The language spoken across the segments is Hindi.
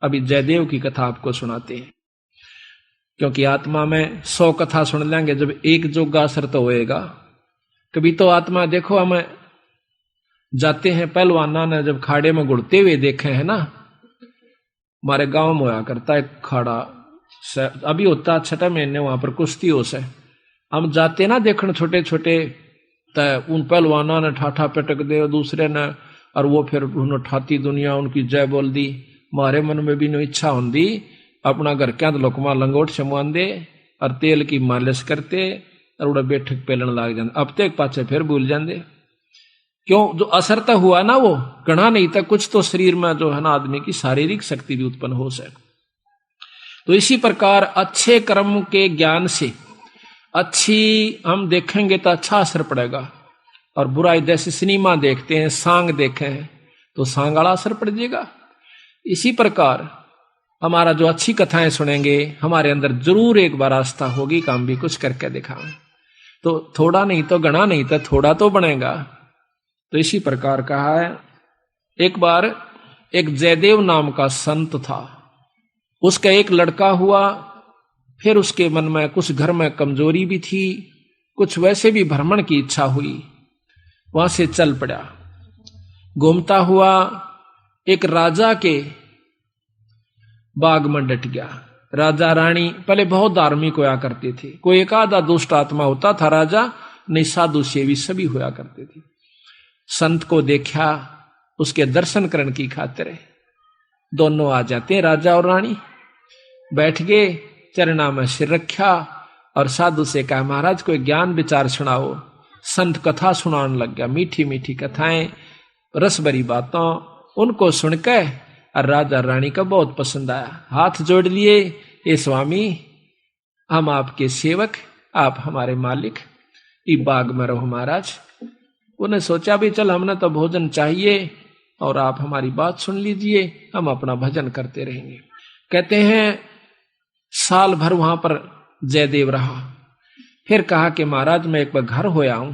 अभी जयदेव की कथा आपको सुनाते हैं, क्योंकि आत्मा में 100 कथा सुन लेंगे, जब एक जोगा असर तो होएगा। कभी तो आत्मा देखो, हम जाते हैं पहलवाना ने जब खाड़े में गुड़ते हुए देखे हैं ना, हमारे गांव में होया करता है खाड़ा, अभी होता 6 महीने वहां पर कुश्ती हो से, हम जाते ना देखने छोटे छोटे, उन पहलवाना ने ठाठा पटक दे दूसरे ने, और वो फिर उन्होंने ठाती दुनिया उनकी जय बोल दी। हमारे मन में भी नो इच्छा होंगी अपना घर क्या लोकमा लंगोट छमुआन दे और तेल की मालिश करते और उड़ा बैठक पेलन लाग जाते, अब तक पाछे फिर भूल जाते। क्यों? जो असर तो हुआ ना वो गणा नहीं था, कुछ तो शरीर में जो है ना आदमी की शारीरिक शक्ति भी उत्पन्न हो सके। तो इसी प्रकार अच्छे कर्म के ज्ञान से अच्छी हम देखेंगे तो अच्छा असर पड़ेगा, और बुराई जैसे सिनेमा देखते हैं, सांग देखे हैं तो सांग वाला असर पड़ जाएगा। इसी प्रकार हमारा जो अच्छी कथाएं सुनेंगे, हमारे अंदर जरूर एक बार आस्था होगी कि हम भी कुछ करके दिखाएं, तो थोड़ा नहीं तो गणा नहीं तो थोड़ा तो बनेगा। तो इसी प्रकार कहा है, एक बार एक जयदेव नाम का संत था, उसका एक लड़का हुआ, फिर उसके मन में कुछ घर में कमजोरी भी थी, कुछ वैसे भी भ्रमण की इच्छा हुई, वहां से चल पड़ा। घूमता हुआ एक राजा के बाग में डट गया। राजा रानी पहले बहुत धार्मिक होया करते थे, कोई एक आधा दुष्ट आत्मा होता था राजा, नहीं साधु सेवी सभी होया करते थे। संत को देखा, उसके दर्शन करने की खातिर दोनों आ जाते, राजा और रानी बैठ गए, चरणा में सिर रखा और साधु से कहा, महाराज कोई ज्ञान विचार सुनाओ। संत कथा सुनाने लग गया, मीठी मीठी कथाएं, रस भरी बातों, उनको सुनकर और राजा रानी का बहुत पसंद आया। हाथ जोड़ लिए, ये स्वामी हम आपके सेवक, आप हमारे मालिक, इस बाग में रहो महाराज। उन्हें सोचा भी चल हमने तो भोजन चाहिए और आप हमारी बात सुन लीजिए, हम अपना भजन करते रहेंगे। कहते हैं साल भर वहां पर जयदेव रहा, फिर कहा कि महाराज मैं एक बार घर होया हूं।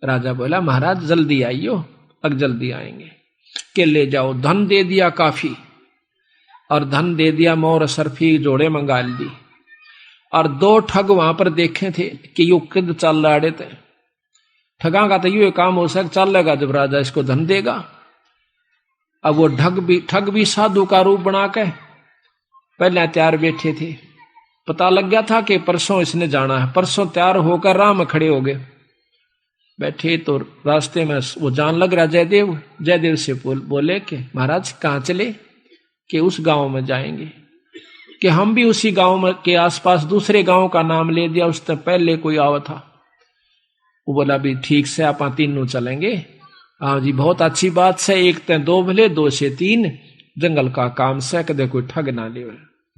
राजा बोला महाराज जल्दी आइयो, अब जल्दी आएंगे। के ले जाओ, धन दे दिया काफी, और धन दे दिया, मोर सरफी जोड़े मंगा ली, और 2 ठग वहां पर देखे थे कि यू किद चल रहे थे। ठगा का तो यू काम हो सक चल लेगा जब राजा इसको धन देगा। अब वो ठग भी साधु का रूप बना के पहले तैयार बैठे थे, पता लग गया था कि परसों इसने जाना है, परसों तैयार होकर राह में खड़े हो गए। बैठे तो रास्ते में वो जान लग रहा जयदेव से बोले कि महाराज कहाँ चले? कि उस गांव में जाएंगे। कि हम भी उसी गांव में के आसपास दूसरे गांव का नाम ले दिया, उससे पहले कोई आवा था। वो बोला भी ठीक से आप तीनों चलेंगे। हाँ जी बहुत अच्छी बात से, 1 ते 2 भले 2 से 3, जंगल का काम से कदे कोई ठग ना ले।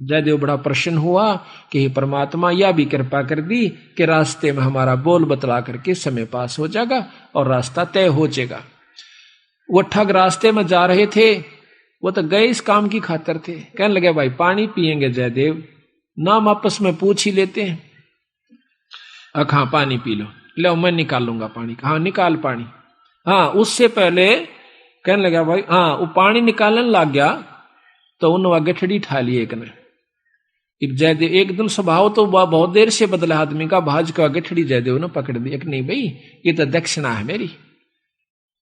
जयदेव बड़ा प्रसन्न हुआ कि हे परमात्मा यह भी कृपा कर दी कि रास्ते में हमारा बोल बतला करके समय पास हो जाएगा और रास्ता तय हो जाएगा। वो ठग रास्ते में जा रहे थे, वो तो गए इस काम की खातिर थे। कहने लगे भाई पानी पिएंगे जयदेव? नाम आपस में पूछ ही लेते हैं। हाँ पानी पी लो, लो मैं निकालूंगा पानी। हाँ निकाल पानी। हाँ उससे पहले कहने लगा भाई, हाँ वो पानी निकालने लग गया तो उन्होंने गठड़ी ठा ली एक ने। जयदेव एकदम स्वभाव तो बहुत देर से बदला आदमी का, भाज का गठड़ी जयदेव ने पकड़ दी। एक नहीं भाई ये तो दक्षिणा है मेरी।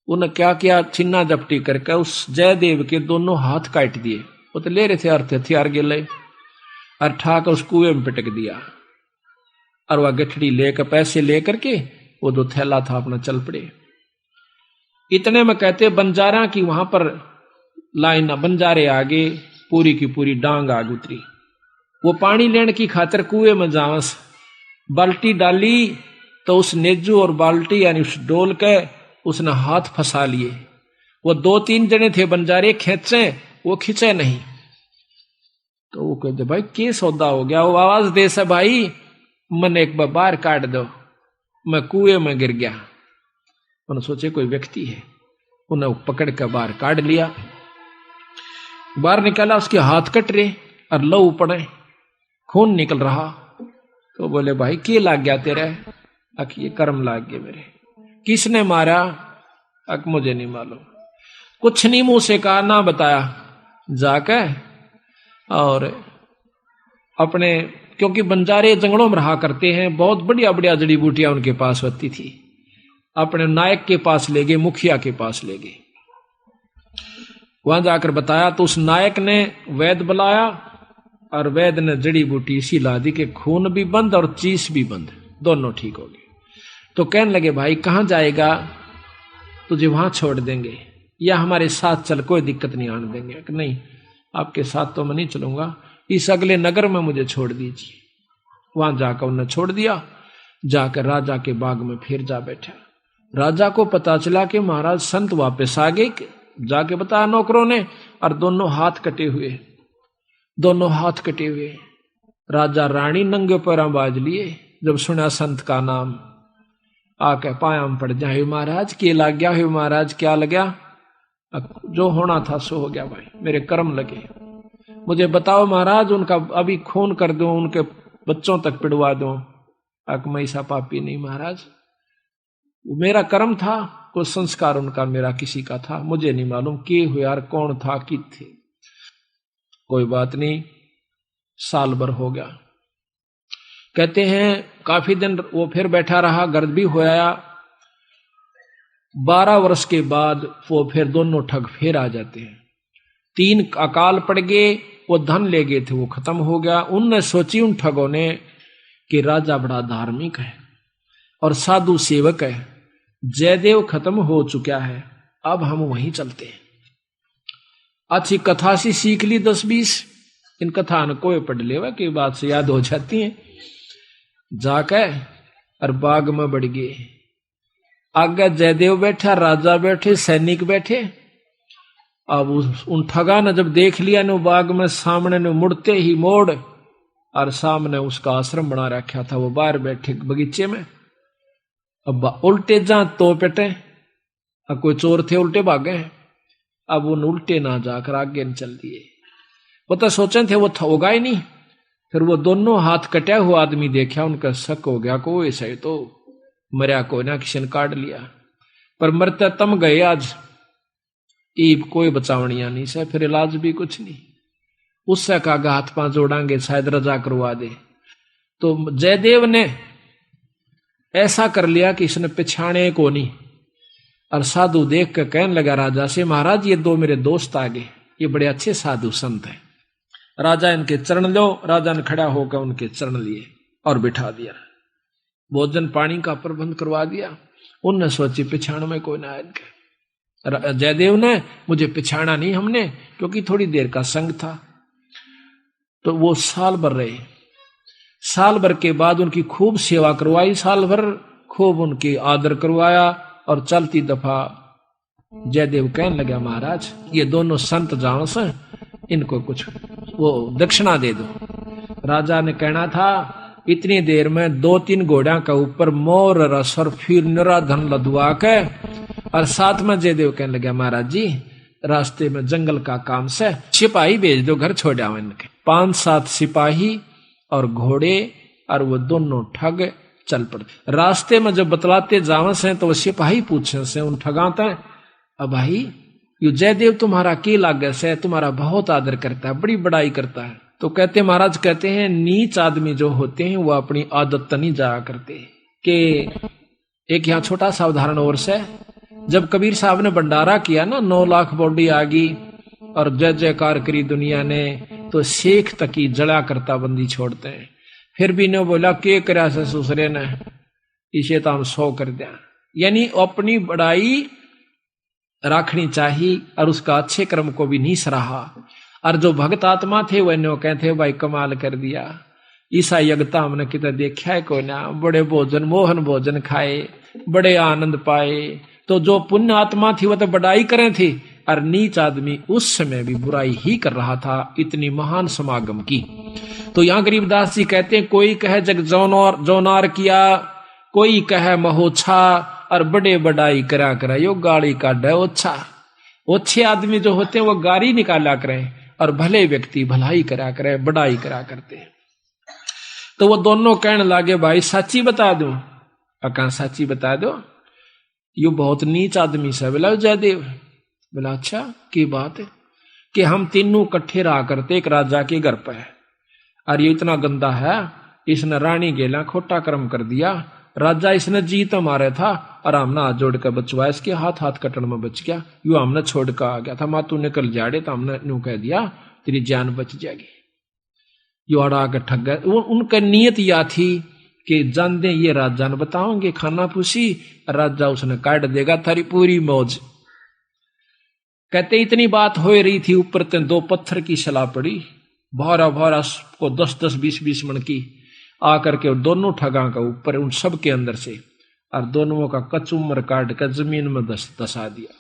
उन्हें क्या किया, छिन्ना जपटी करके उस जयदेव के दोनों हाथ काट दिए। वो तो ले रहे थे अर्थ हथियार गिले, और ठाक उस कुएं में पिटक दिया। और वह गठड़ी लेकर पैसे लेकर के वो जो थैला था अपना चल पड़े। इतने में कहते बंजारा की वहां पर लाइन, बंजारे आगे पूरी की पूरी डांग आग उतरी। वो पानी लेने की खातिर कुएं में जावस, बाल्टी डाली तो उस नेजू और बाल्टी यानी उस डोल के उसने हाथ फंसा लिए। वो 2-3 जने थे बंजारे, खेचे वो खींचे नहीं। तो वो कहते भाई के सौदा हो गया? वो आवाज दे से भाई मन एक बार बाहर काट दो, मैं कुएं में गिर गया। उन्होंने सोचे कोई व्यक्ति है, उन्हें पकड़ कर बाहर काट लिया। बाहर निकाला, उसके हाथ कट रहे और लहू पड़े, खून निकल रहा। तो बोले भाई के लाग गया तेरे? अक ये कर्म लाग गए मेरे। किसने मारा? अक मुझे नहीं मालूम। कुछ नहीं मुंह से कहा, ना बताया। जाकर और अपने, क्योंकि बंजारे जंगलों में रहा करते हैं, बहुत बढ़िया बढ़िया जड़ी बूटियां उनके पास होती थी। अपने नायक के पास ले गए, मुखिया के पास ले गए। वहां जाकर बताया तो उस नायक ने वैद्य बुलाया और वैद्य ने जड़ी बूटी इसी ला दी कि खून भी बंद और चीस भी बंद, दोनों ठीक हो गए। तो कहने लगे भाई कहां जाएगा, तुझे वहां छोड़ देंगे या हमारे साथ चल, कोई दिक्कत नहीं आने देंगे। कि नहीं, आपके साथ तो मैं नहीं चलूंगा, इस अगले नगर में मुझे छोड़ दीजिए। वहां जाकर उन्हें छोड़ दिया। जाकर राजा के बाग में फिर जा बैठा। राजा को पता चला कि महाराज संत वापस आ गए। जाके बताया नौकरों ने, और दोनों हाथ कटे हुए, दोनों हाथ कटे हुए। राजा रानी नंगे पैरों बाज लिए। जब सुना संत का नाम, आके पायाम पड़ जाए, महाराज के लग गया है, महाराज क्या लग गया? जो होना था सो हो गया भाई, मेरे कर्म लगे। मुझे बताओ महाराज, उनका अभी खून कर दूं, उनके बच्चों तक पिड़वा दूं? मैं ऐसा पापी नहीं महाराज, मेरा कर्म था, कोई संस्कार उनका मेरा किसी का था, मुझे नहीं मालूम के हुए यार, कौन था कि थे। कोई बात नहीं, साल भर हो गया। कहते हैं काफी दिन वो फिर बैठा रहा, गर्द भी हो आया। 12 वर्ष के बाद वो फिर दोनों ठग फिर आ जाते हैं। 3 अकाल पड़ गए, वो धन ले गए थे वो खत्म हो गया। उनने सोची उन ठगों ने कि राजा बड़ा धार्मिक है और साधु सेवक है, जयदेव खत्म हो चुका है, अब हम वहीं चलते हैं। अच्छी कथा सी सीख ली 10-20, इन कथा न कोई पढ़ लेवा की बात से याद हो जाती है। जाकर और बाग में बढ़ गए। आगे जयदेव बैठा, राजा बैठे, सैनिक बैठे। अब उन ठगा ने जब देख लिया ने बाग में सामने ने मुड़ते ही मोड़, और सामने उसका आश्रम बना रखा था, वो बाहर बैठे बगीचे में। अब उल्टे जा तो पेटे, अब कोई चोर थे उल्टे भागे। अब उन उल्टे ना जाकर आगे न चल दिए। वो तो सोचे थे वो होगा ही नहीं। फिर वो दोनों हाथ कटा हुआ आदमी देखा, उनका शक हो गया को ऐसा ही तो मरिया कोई ना, किसी ने काट लिया। पर मरते तम गए आज, ईब कोई बचावनिया नहीं से, फिर इलाज भी कुछ नहीं। उससे कहा हाथ पांव जोड़ांगे शायद रजा करवा दे। तो जयदेव ने ऐसा कर लिया कि इसने पिछाने को नहीं। और साधु देख कर कहने लगा राजा से, महाराज ये 2 मेरे दोस्त आ गए, ये बड़े अच्छे साधु संत हैं, राजा इनके चरण लो। राजा ने खड़ा होकर उनके चरण लिए और बिठा दिया। भोजन पानी का प्रबंध करवा दिया। उनने सोची पिछाण में कोई ना इनके। जयदेव ने मुझे पिछाड़ा नहीं हमने, क्योंकि थोड़ी देर का संग था। तो वो साल भर रहे। साल भर के बाद उनकी खूब सेवा करवाई, साल भर खूब उनकी आदर करवाया। और चलती दफा जयदेव कहने लगा, महाराज ये दोनों संत जाओ से, इनको कुछ वो दक्षिणा दे दो। राजा ने कहना था इतनी देर में 2-3 घोड़ा का ऊपर मोर रस और फिर निरा धन लदवा के। और साथ में जयदेव कहने लगा, महाराज जी रास्ते में जंगल का काम से सिपाही भेज दो, घर छोड़ आओ इनके। 5-7 सिपाही और घोड़े, और वो दोनों ठग चल पड़े। रास्ते में जब बतलाते जावे से तो वो सिपाही पूछे से उन ठगाते, अब भाई यू जयदेव तुम्हारा के लागे से, तुम्हारा बहुत आदर करता है, बड़ी बड़ाई करता है। तो कहते महाराज कहते हैं नीच आदमी जो होते हैं वो अपनी आदत नहीं जाया करते। कि एक यहाँ छोटा सा उदाहरण और से, जब कबीर साहब ने भंडारा किया ना, 9 लाख बॉडी आ गई और जय जयकार करी दुनिया ने, तो शेख तक ही जड़ा करता बंदी छोड़ते हैं। फिर भी ने बोला के करा से दूसरे ने, इसे तो हम 100 कर दिया। यानी अपनी बड़ाई रखनी चाहिए और उसका अच्छे कर्म को भी नहीं सराहा। और जो भक्त आत्मा थे वह नो कहते भाई कमाल कर दिया, ईसा यज्ञता हमने कितना देखा है कोई ना, बड़े भोजन मोहन भोजन खाए, बड़े आनंद पाए। तो जो पुण्य आत्मा थी वह तो बड़ाई करें थी, और नीच आदमी उस समय भी बुराई ही कर रहा था, इतनी महान समागम की। तो यहाँ गरीबदास जी कहते हैं कोई कहे जग जौनार किया, कोई कहे महोछा, और बड़े बड़ाई करा करा यो गाड़ी का डे ओछा। ओछे आदमी जो होते हैं वो गाड़ी निकाला करें, और भले व्यक्ति भलाई करा करे, बड़ाई करा करते हैं। तो वो दोनों कहने लगे भाई सच्ची बता दो। अका सच्ची बता दो, यो बहुत नीच आदमी से। बोला जयदेव। बोला अच्छा की बात है। कि हम तीनों इकट्ठे रहा करते एक राजा के घर पर, और ये इतना गंदा है, इसने रानी गेला खोटा कर्म कर दिया, राजा इसने जीत मारे था और हमने हाथ जोड़ कर बचवाया, इसके हाथ कटन में बच गया, यू हमने छोड़ कर आ गया था, मातू निकल जाड़े तो हमने यूं कह दिया तेरी जान बच जाएगी। यू अड़ा के ठग गए। उनका नियत या थी कि जान दे ये राजा ने बताओगे खाना पूछी, राजा उसने काट देगा थारी पूरी मौज। कहते इतनी बात हो रही थी, ऊपर ते 2 पत्थर की सलाह पड़ी, भारा भारा को 10-10 20-20 मन की आकर के दोनों ठगा का ऊपर उन सब के अंदर से, और दोनों का कचुमर काट कर जमीन में दसा दिया।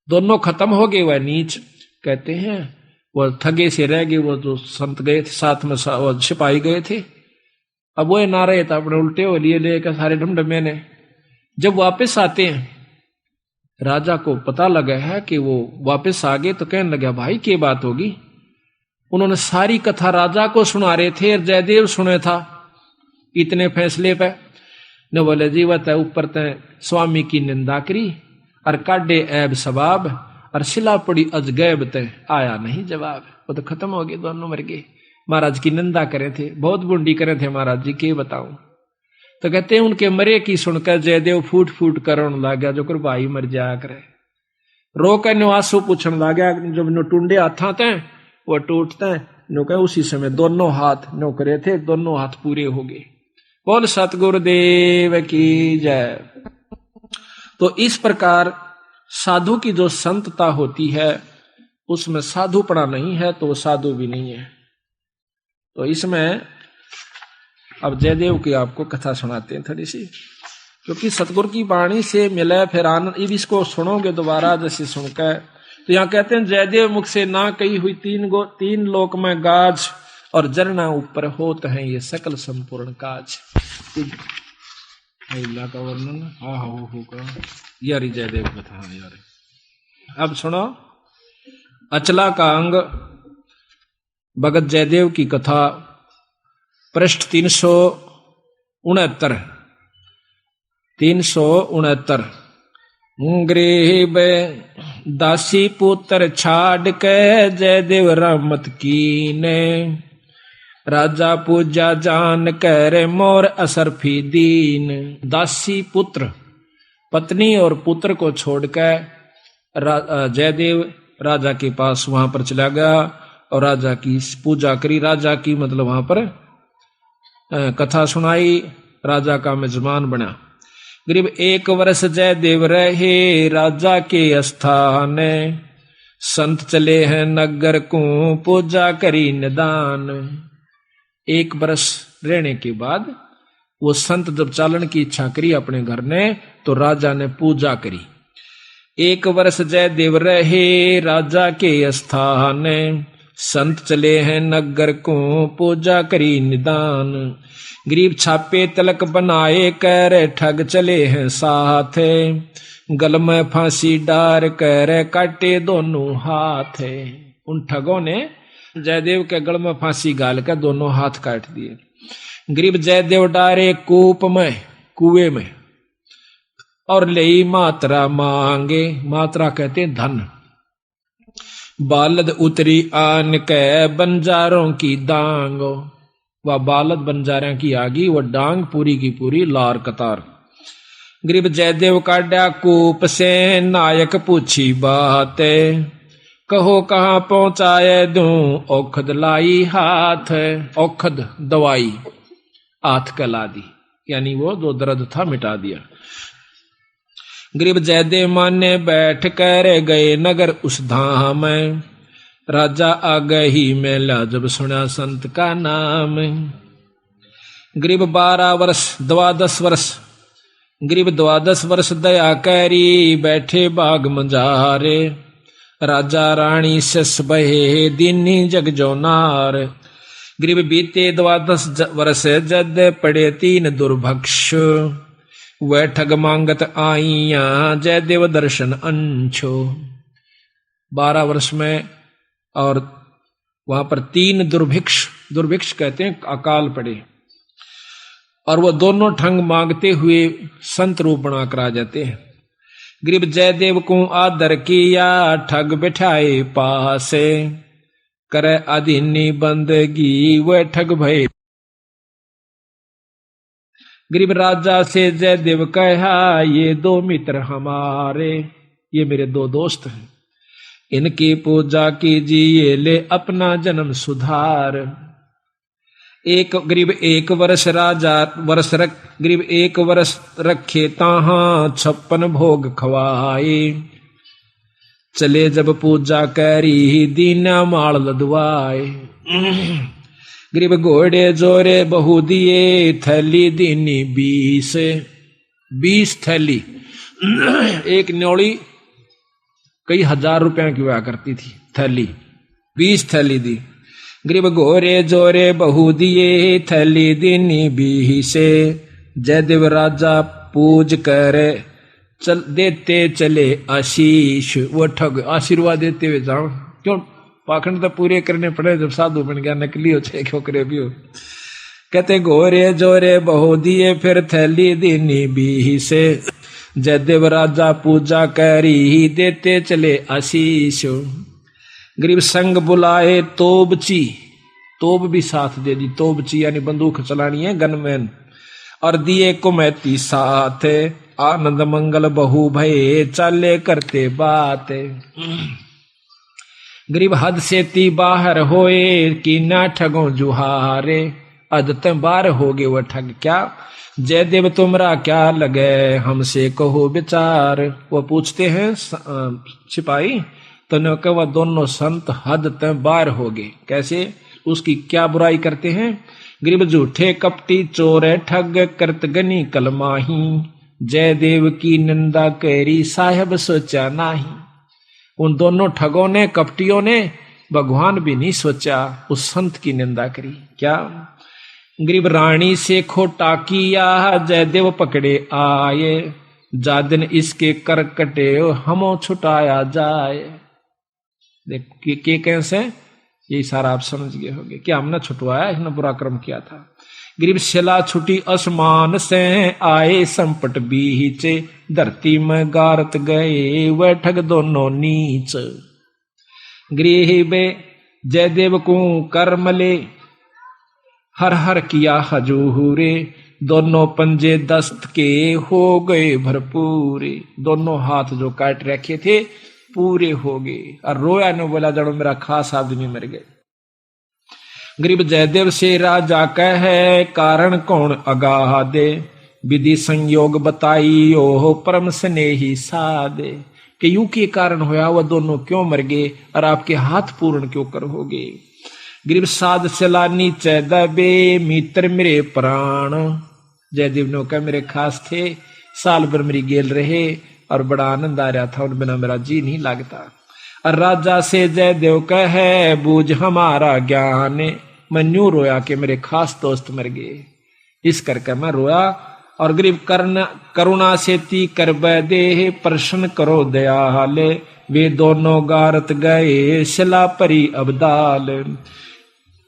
दोनों खत्म हो गए। वह नीच कहते हैं वो ठगे से रह गए, वो जो संत गए थे साथ में वो सिपाही गए थे, अब वो ना रहे था, अपने उल्टे हो लिए लेकर सारे ढमढमे ने। जब वापस आते हैं राजा को पता लगा है कि वो वापस आ गए, तो कहने लगा भाई क्या बात होगी। उन्होंने सारी कथा राजा को सुना रहे थे, जयदेव सुने था इतने फैसले पे। ने बोले जी वह ऊपर तय स्वामी की निंदा करी और काटे ऐब सबाब, और सिला पड़ी अजगैब तय आया नहीं जवाब। वो तो खत्म हो गए, दोनों मर गए। महाराज की निंदा करे थे, बहुत बुंडी करे थे महाराज जी, के बताऊं। तो कहते हैं उनके मरे की सुनकर जयदेव फूट फूट कर रोने लग गया, जो कर भाई मर जाया करे। रो कर नुआसू पूछने लग गया, जब नो टूंडे हाथा थे वो टूटते नो कहे उसी समय दोनों हाथ नो करे थे, दोनों हाथ पूरे हो गए। बोल सतगुरुदेव की जय। तो इस प्रकार साधु की जो संतता होती है उसमें साधुपना नहीं है तो वो साधु भी नहीं है। तो इसमें अब जयदेव की आपको कथा सुनाते हैं थोड़ी सी, क्योंकि सतगुरु की वाणी से मिले फिर आनंद। इसको सुनोगे दोबारा जैसे सुनकर, तो यहाँ कहते हैं जयदेव मुख से ना कही हुई 3 लोक में गाज, और जरना ऊपर होत है ये सकल संपूर्ण काज। का वर्णन होगा यार जयदेव कथा यार। अब सुनो अचला का अंग भगत जयदेव की कथा, पृष्ठ 369। गरीब दासी पुत्र छाड़ के जयदेव रहमत कीने, राजा पूजा जान कर मोर असरफी दीन। दासी पुत्र पत्नी और पुत्र को छोड़कर जयदेव राजा के पास वहां पर चला गया और राजा की पूजा करी। राजा की मतलब वहां पर कथा सुनाई, राजा का मेजबान बना। करीब 1 वर्ष जयदेव रहे राजा के स्थान, संत चले हैं नगर को पूजा करी निदान। 1 वर्ष रहने के बाद वो संत जब चालन की इच्छा करी अपने घर ने, तो राजा ने पूजा करी। 1 वर्ष जयदेव रहे राजा के स्थान, संत चले हैं नगर को पूजा करी निदान। गरीब छापे तलक बनाए कर ठग चले हैं साथ, गल में फांसी डार कर काटे दोनों हाथ। उन ठगों ने जयदेव के गल में फांसी गाल कर दोनों हाथ काट दिए। गरीब जयदेव डारे कूप में, कुएं में, और ले मात्रा मांगे। मात्रा कहते धन। बालद उतरी आन के बंजारों की दांग। वह बालद बंजारों की आगी, वह डांग पूरी की पूरी लार कतार। गरीब जयदेव काटा कूप से नायक पूछी बात, कहो कहाँ पहुंचाए दूं औखद लाई हाथ। औखद दवाई हाथ कला दी, यानी वो जो दर्द था मिटा दिया। गरीब जयदेव माने बैठ कर गए नगर उस धाम, राजा आ गई मेला जब सुना संत का नाम। गरीब 12 वर्ष 12 वर्ष, गरीब 12 वर्ष दया करी बैठे बाग मंजारे। राजा रानी सस बहे दीनी जग जो नार। गरीब बीते 12 वर्ष जद पड़े 3 दुर्भक्ष, वह ठग मांगत आईया जयदेव दर्शन अंशो। 12 वर्ष में और वहां पर 3 दुर्भिक्ष कहते हैं अकाल पड़े, और वो दोनों ठग मांगते हुए संत रूप बना कर आ जाते हैं। गरीब जयदेव को आदर किया, ठग बिठाए पासे, करे अधीनी बंदगी वह ठग भय। गरीब राजा से जयदेव कहा, ये दो मित्र हमारे, ये मेरे दो दोस्त हैं, इनकी पूजा कीजिए, ले अपना जन्म सुधार। एक गरीब एक वर्ष राजा गरीब एक वर्ष रखे ताहा, 56 भोग खवाए, चले जब पूजा करी, दीना माल लदवाए। गरीब घोड़े जोरे बहु दिए, थैली दीनी 20 थैली। एक न्योली कई हजार रुपया की हुआ करती थी थैली, 20 थैली दी। गरीब घोरे जोरे बहु दिए, थैली दीनी 20। जयदेव राजा पूज करे, चल देते चले आशीष। वो ठग आशीर्वाद देते हुए जाओ, क्यों पाखंड तो पूरे करने पड़े, जब साधु बन गया नकली हो चाहे खोकरे भी हो। कहते घोरे जोरे बहु दिए, फिर थैली दीनी 20। जयदेव राजा पूजा करी, देते चले आशीष। गरीब संग बुलाए तोबची, तोब भी साथ दे दी, तोबची यानी बंदूक चलानी है, गनमैन, और दिए कुमैती साथ, आनंद मंगल बहु भये, चाले करते बात। गरीब हद से ती बाहर होए, कि ना ठगों जुहारे, अदत बार हो गए वह ठग क्या, जयदेव तुमरा क्या लगे, हमसे कहो विचार। वो पूछते हैं सिपाही, तो न कहा वह दोनों संत हद तक बार हो गए, कैसे, उसकी क्या बुराई करते हैं। गरीब झूठे कपटी चोर ठग, करत गनी कलमाही, जयदेव की निंदा करी, साहेब सोचा नाही। उन दोनों ठगों ने, कपटियों ने, भगवान भी नहीं सोचा, उस संत की निंदा करी। क्या गरीब रानी से खोटा किया, जयदेव पकड़े आए, जा दिन इसके कर कटे, हमो छुटाया जाए। देख के कैसे, यही सारा आप समझ गए होंगे, क्या हमने छुटवाया, इसने बुरा कर्म किया था। गरीब शिला छुटी आसमान से, आए संपट बीचे, धरती में गारत गए, वह ठग दोनों नीच। गरीब जयदेव को कर्मले, हर हर किया हजूरे, दोनों पंजे दस्त के हो गए भरपूरे। दोनों हाथ जो काट रखे थे पूरे हो गए, और रोया ने बोला, जड़ो मेरा खास आदमी मर गए। गरीब जयदेव से राजा कहे, कारण कौन अगाह दे, विधि संयोग बताई, ओह परम स्नेही सादे। कि यूं के कारण होया, वह दोनों क्यों मर गए, और आपके हाथ पूर्ण क्यों कर हो गए। गरीब साध चला नीचे दबे, मित्र मेरे प्राण। जयदेव ने कहा मेरे खास थे, साल भर मेरी गेल रहे, और बड़ा आनंद आ रहा था, उन बिना मेरा जी नहीं लगता। और राजा से जयदेव कहे, बूझ हमारा ज्ञान, मैं न्यू रोया कि मेरे खास दोस्त मर गए, इस करके मैं रोया। और गरीब करुणा से ती कर दे, प्रश्न करो दयाल, वे दोनों गारत गए, शिला परी अबदाल।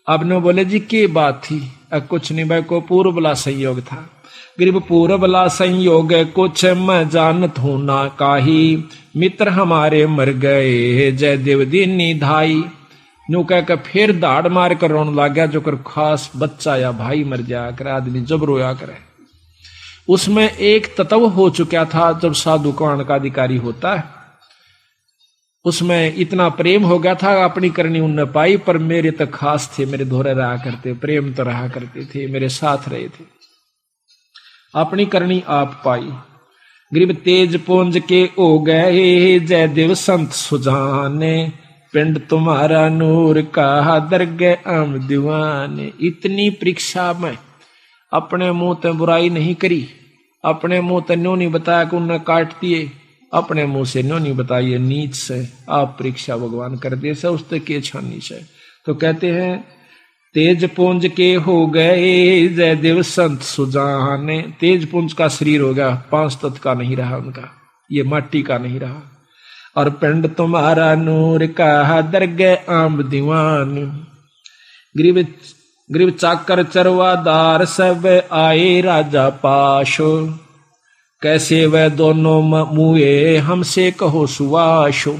अब ने बोले जी की बात थी, अब कुछ नहीं भाई, को पूर्व बला संयोग था। गरीब पूर्व बला संयोग कुछ मैं जानत हूं ना काही, मित्र हमारे मर गए, जयदेव दीनी धाई। न्यू कह कर फिर दाड़ मार कर रोने लग गया, जो कर खास बच्चा या भाई मर जाया करे, आदमी जब रोया करे। उसमें एक तत्व हो चुका था, जब साधु कौन का अधिकारी होता है, उसमें इतना प्रेम हो गया था, अपनी करनी उनने पाई, पर मेरे तो खास थे, मेरे धोरे रहा करते, प्रेम तो रहा करते थे, मेरे साथ रहे थे, अपनी करनी आप पाई। गरीब तेज पुंज के ओ गए, जयदेव संत सुजाने, पिंड तुम्हारा नूर का दरगे आम दीवाने। इतनी परीक्षा में अपने मुंह ते बुराई नहीं करी, अपने मुंह ते न्यों नहीं बताया कि उन्हें काट दिए, अपने मुंह से न्यों नहीं बताइए नीच से, आप परीक्षा भगवान कर दे से, उसते के छानी से। तो कहते हैं तेज पुंज के हो गए, जयदेव संत सुजाने। तेज पुंज का शरीर हो गया, 5 तत्व का नहीं रहा उनका, ये माटी का नहीं रहा। और पिंड तुम्हारा नूर का दरगे आम दीवान। गरीब चाकर चरवादार सब आए राजा पाशो, कैसे वह दोनों मुए हमसे कहो सुवाशो,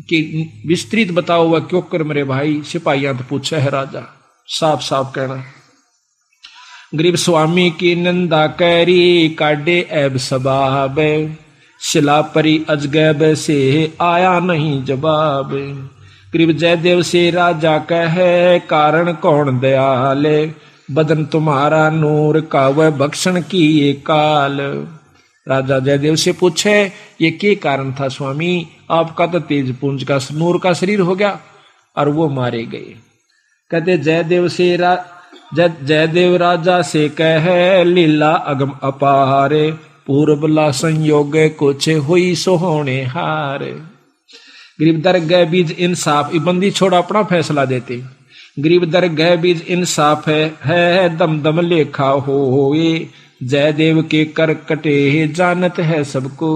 कि विस्तृत बताओ वह क्यों कर मेरे भाई। सिपाहियां तो पूछे है राजा, साफ साफ कहना। गरीब स्वामी की निंदा करी काटे ऐब सबाब, शिला परी अजगैब से आया नहीं जवाब। गरीब जयदेव से राजा कहे कारण कौन दयाले, बदन तुम्हारा नूर का वह भक्षण की ये काल। राजा जयदेव से पूछे ये क्या कारण था स्वामी, आपका तो तेज पुंज का नूर का शरीर हो गया और वो मारे गए। कहते जयदेव राजा से कहे लीला अगम अपारे, पूर्वला संयोग कुछ हुई सोहोने हार। गरीब दर गए बीज इंसाफ, बंदी छोड़ अपना फैसला देते। गरीब दर गए बीज इंसाफ है दम दम लेखा होए, जयदेव के कर कटे जानत है सबको।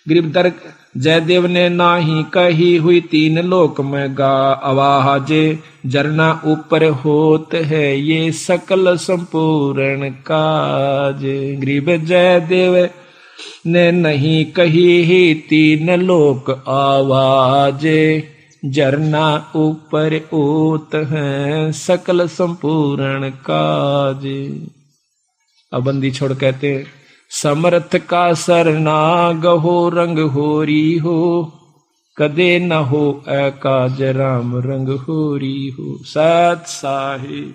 गरीब दर जयदेव ने नाही कही हुई तीन लोक में गा आवाज, जरना ऊपर होत है ये सकल संपूर्ण काज। गरीब जयदेव ने नहीं कही ही तीन लोक आवाज, जरना ऊपर होत है सकल संपूर्ण काज। अब बंदी छोड़ कहते समर्थ का सरना गहो रंग होरी हो, कदे न हो काज राम रंग होरी हो। सत साहिब।